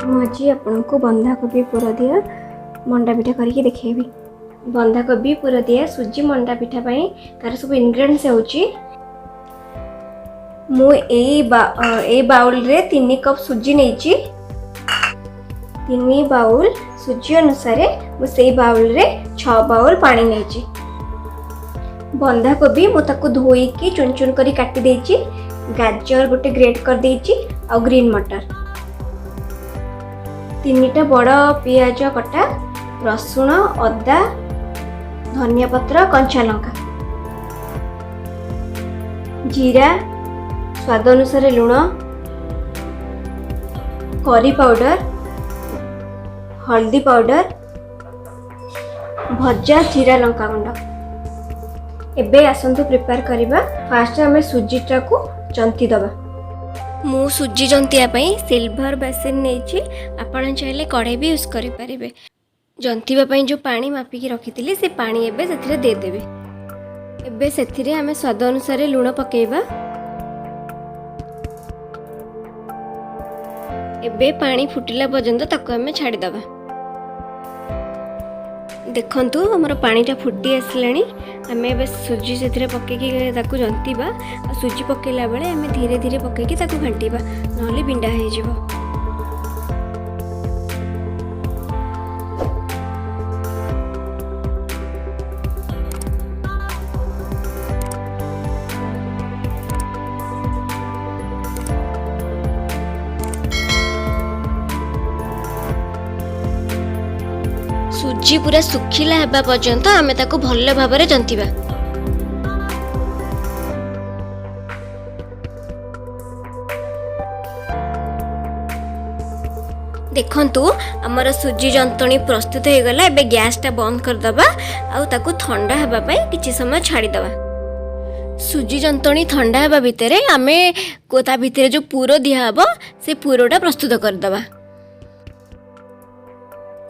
मुझे आपको बंधाकोबी पुर दिया मंडा पिठा करके देखेबी। बंधाकोबी पुर दिया सुजी मंडा पिठा तार सब इनग्रेडिएंट्स होची मु ए बाउल रे 3 कप सुजी नेची 3 बाउल सुजी अनुसार मुझे बाउल रे 6 बाउल पानी नेची। बंधाकोबी मु ताको धोईकी चुन चुन करी काटी देची। गाजर गोटे ग्रेट कर देची और ग्रीन मटर 3टा बड़ पियाज कटा रसुण अदा धनिया पत्र कंचा लंका जीरा स्वाद अनुसार लुण करी पाउडर हल्दी पाउडर भजा जीरा लंका गुंड। एबे आसंतु प्रिपेयर करिबा। फास्ट आमे सुजीटा को जंती दबा। मु सुजी जंतिया पई सिल्वर बेसिन नेची आपण चाहिले कढ़ाई भी यूज करि परिबे। जंतीबा पई जो पानी मापिकी रखिथिली से पानी एबे सेथिरे दे देबे। एबे सेथिरे आमे स्वाद अनुसार लुण पकेइबा। एबे पानी फुटिला पर्यंत ताको आमे छाडी दबा। देखंतु हमर पानीटा फुटी आसलानी। आमे बस सुजी से पकईकी ताकू जंतीबा। सुजी पकेला बेले आमे धीरे धीरे पकईकी ताकू घांटीबा नहले बिंडा हो जिवो। सुजी पूरा सुखिला हेबा पर्यंत आमे ताको भल भाबरे जंतीबा। देखंतु हमर सुजी जंतणी प्रस्तुत हो गला। एबे गैस टा बंद कर दबा आ ताको ठंडा हेबा पई किछि समय छाडी दबा। सुजी जंतणी ठंडा हेबा भितरे आमे कोता भितरे जो पूरो दिया हबो से पूरोटा प्रस्तुत कर दबा।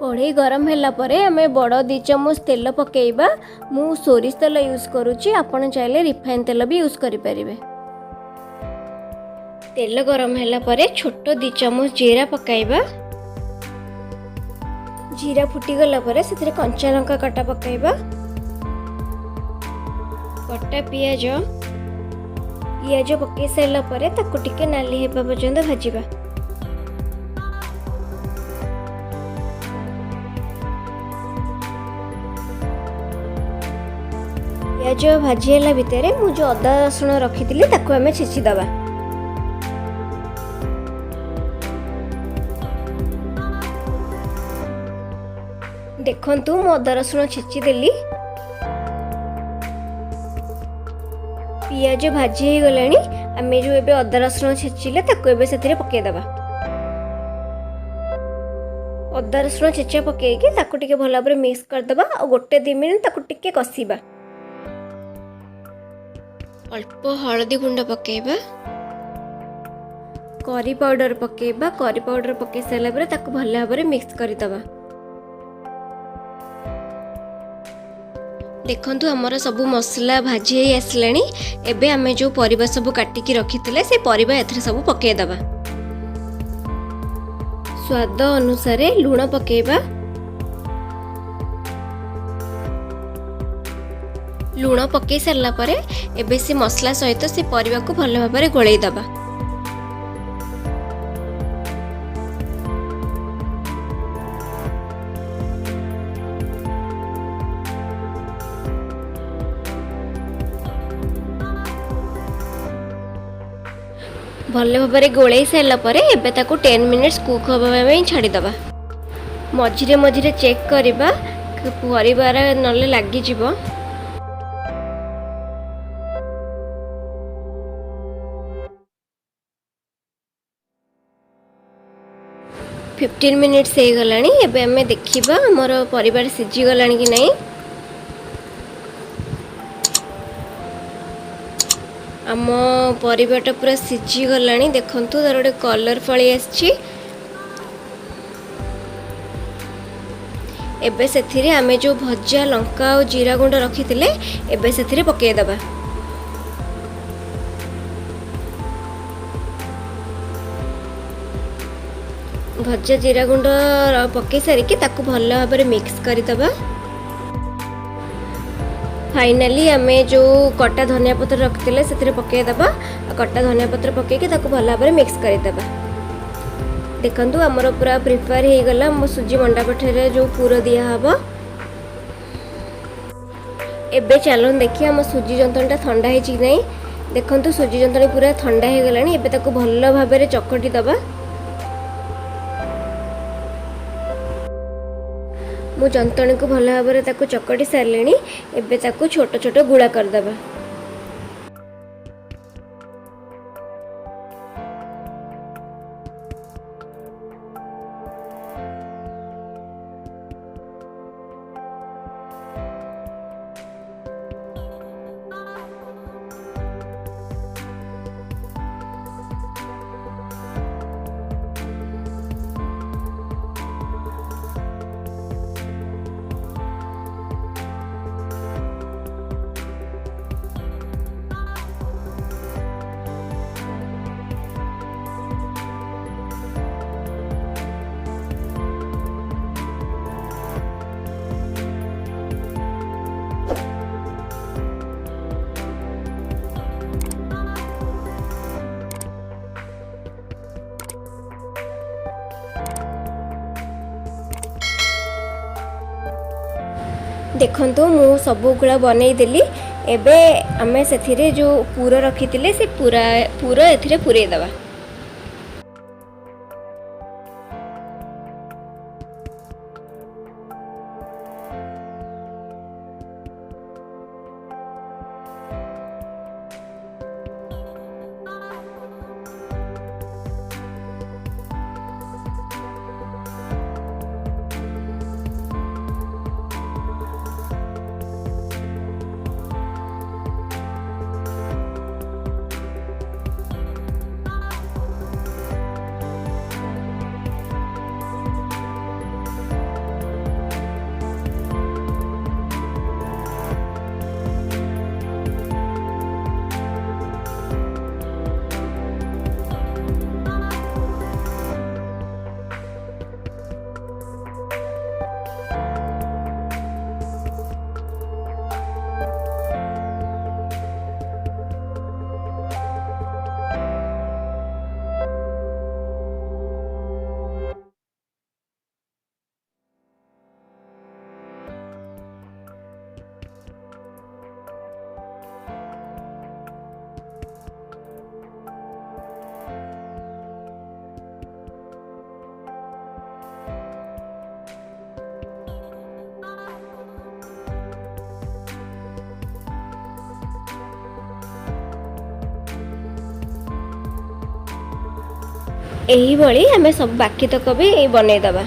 कढ़ाई गरम होला परे आमे बड़ 2 चम्मच तेल पकेइबा। मु सोरिष तेल यूज करूची आपण चाहिले रिफाइन तेल भी यूज करि परिबे। तेल गरम होला परे छोटो 2 चम्मच जीरा पकाइबा। जीरा फुटी गला परे सेथिरे कंचा लंका कटा पकाइबा। कटा पियाज पकई साइला परे ताको टिके नाली हेबा पर्यंत भाजिबा। पियाज भाजी होला भितरे मु जो अदा रसुण रखिथिली ताको आमे छेची दबा। देखंतु मु अदा रसुण छेची देली। पियाज भाजी हे गलानी। आमे जो एबे अदा रसुण छेचिले ताको एबे सेथिरे पके दबा। अदा रसुण छेचा पकेकी ताको टिके भला भाबरे मिक्स कर दबा और गोटे 2 मिनिट ताको टिके कसीबा। अल्प हलदी गुंड पकेबा। Curry powder पकेबा। करी पाउडर पके सारा पर ताको भल भाबरे मिक्स कर दबा। देखंतु हमर सब मसला भाजी हे आसलानी। एबे आमे जो परिबा सब काटिकी रखिथिले से परिबा एथरे सब पके दबा। स्वाद अनुसार लूण पकेबा। लूण पकई सारा पर एबे से मसला सहित से परिबा को भल भाबरे गोळेई दबा। भल भाबरे गोळेई सारा पर एबे ताको 10 मिनिट्स कुक होबा में छाडी दबा। मझिरे मझिरे चेक करिबा परिबार नले लागी जिवो। 15 मिनिट्स हो गलानी। एबे हमें देखिबा हमर परिवार सिझी गलानी कि नहीं। आम परिवारटा पूरा सिझी गलानी। देखंतु तार गोटे कलर फळी आछि। एबे सेथिरे आमे जो भजा लंका और जीरा गुंड रखिथिले एबे सेथिरे पके दबा। भजा जीरा गुंड पकई सारिकी ताकू भल भाव मिक्स करदे। फाइनाली आम जो कटा धनिया पत्र रखते से पकईदे। कटा धनिया पत्र पकईकि भल भाव मिक्स करदे। देखंतु आमर पूरा प्रिपेयर हो गला मो सुजी मंडा पिठारे जो पूर दिहब। एबे चलो देखिए आम सुजी जंतणीटा ठंडा है कि नहीं। देखंतु सुजी जंतणी पूरा ठंडा हो गला। एबे ताको भल भाव चकटी दबा। मु जंतणी को भल भाव चकटी सारे। एबे ताको छोट छोट गुड़ा करदबा। देखंतु मु सबुगुला बनईदेली। एबे आमे से जो पूर रखी से पूरा एथिरे पूरे दबा। एही भली हमें सब बाकी तक भी बनईदबा।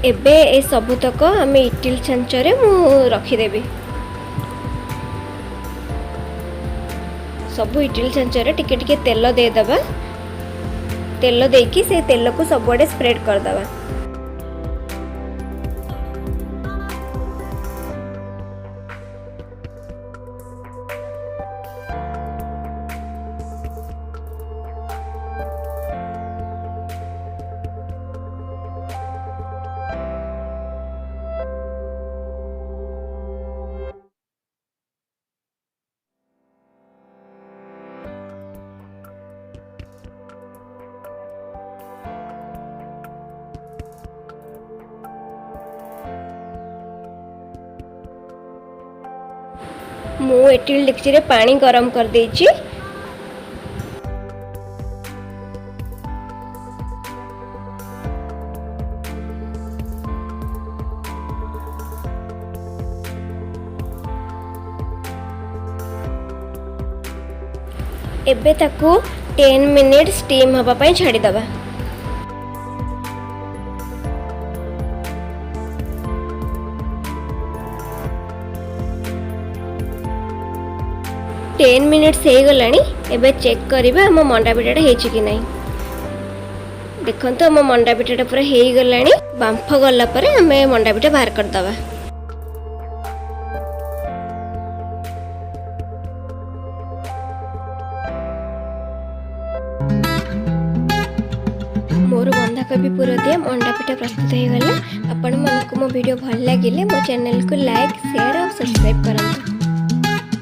एबे ए सबु तक आम इटिल छांचरे मु रखीदेवी। सबु इटिल छांचरे टिके टिके तेल देदबा। तेल देकी से तेल को सबुआडे स्प्रेड करदबा। मु इटिल डेक्ची रे पानी गरम कर देछि। एबे ताकू 10 मिनिट स्टीम हवा पई छाड़ी दबा। टेन मिनिट्स हो गलानी। एबे चेक करिबा हम मंडा पिठाटा हेछि कि नहीं। देखंतु हम मंडा पिठाटा पूरा हो गलानी। बांफ गला परे हमें मंडा पिठा बाहर कर दबा। मोर बंधाकोबी पुर दिया अंडा पिठा प्रस्तुत हो गला। आपण मानक मो वीडियो भल लगे मो चैनल को लाइक शेयर और सब्सक्राइब करंतु।